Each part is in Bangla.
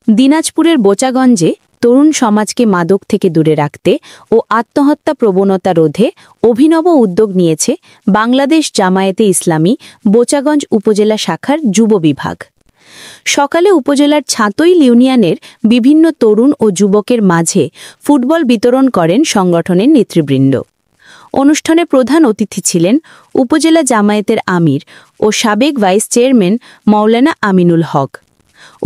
দিনাজপুরের বোচাগঞ্জে তরুণ সমাজকে মাদক থেকে দূরে রাখতে ও আত্মহত্যা প্রবণতা রোধে অভিনব উদ্যোগ নিয়েছে বাংলাদেশ জামায়াতে ইসলামী বোচাগঞ্জ উপজেলা শাখার যুব বিভাগ। সকালে উপজেলার ছাতইল ইউনিয়নের বিভিন্ন তরুণ ও যুবকের মাঝে ফুটবল বিতরণ করেন সংগঠনের নেতৃবৃন্দ। অনুষ্ঠানে প্রধান অতিথি ছিলেন উপজেলা জামায়াতের আমির ও সাবেক ভাইস চেয়ারম্যান মাওলানা আমিনুল হক।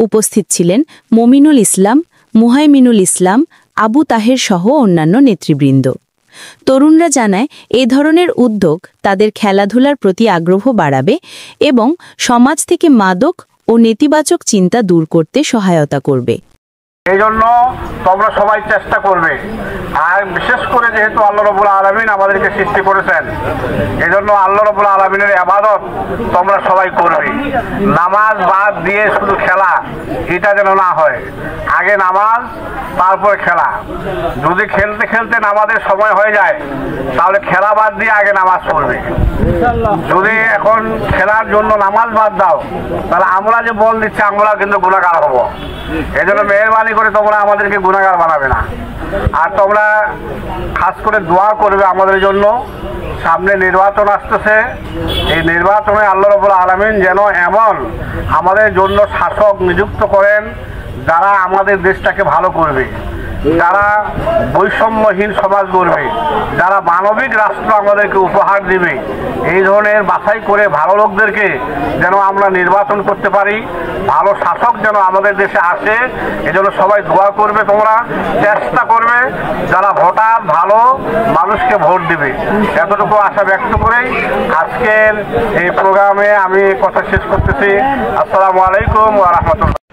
উপস্থিত ছিলেন মমিনুল ইসলাম, মুহাইমিনুল ইসলাম, আবু তাহের সহ অন্যান্য নেতৃবৃন্দ। তরুণরা জানায় এ ধরনের উদ্যোগ তাদের খেলাধুলার প্রতি আগ্রহ বাড়াবে এবং সমাজ থেকে মাদক ও নেতিবাচক চিন্তা দূর করতে সহায়তা করবে। এই জন্য তোমরা সবাই চেষ্টা করবে, আর বিশেষ করে যেহেতু আল্লাহ রাব্বুল আলামিন আমাদেরকে সৃষ্টি করেছেন, এই জন্য আল্লাহ রাব্বুল আলামিনের ইবাদত তোমরা সবাই করবে। নামাজ বাদ দিয়ে শুধু খেলা, এটা যেন না হয়। আগে নামাজ, তারপরে খেলা। যদি খেলতে খেলতে নামাজের সময় হয়ে যায়, তাহলে খেলা বাদ দিয়ে আগে নামাজ পড়বে। যদি এখন খেলার জন্য নামাজ বাদ দাও, তাহলে আমরা যে বল দিচ্ছি আমরা কিন্তু গুনাহগার হব। এই জন্য মেহরবানি করে তোমরা আমাদেরকে গুনাহগার বানাবে না। আর তোমরা খাস করে দোয়া করবে আমাদের জন্য। সামনে নির্বাচন আসতেছে, এই নির্বাচনে আল্লাহ রাব্বুল আলামিন যেন এমন আমাদের জন্য শাসক নিযুক্ত করেন যারা আমাদের দেশটাকে ভালো করবে, যারা বৈষম্যহীন সমাজ গড়বে, যারা মানবিক রাষ্ট্র আমাদেরকে উপহার দিবে। এই ধরনের বাছাই করে ভালো লোকদেরকে যেন আমরা নির্বাচন করতে পারি, ভালো শাসক যেন আমাদের দেশে আসে। এজন্য সবাই দোয়া করবে, তোমরা চেষ্টা করবে যারা ভোটার ভালো মানুষকে ভোট দিবে। এতটুকু আশা ব্যক্ত করেই আজকের এই প্রোগ্রামে আমি কথা শেষ করতেছি। আসসালামু আলাইকুম ওয়া রাহমাতুল্লাহ।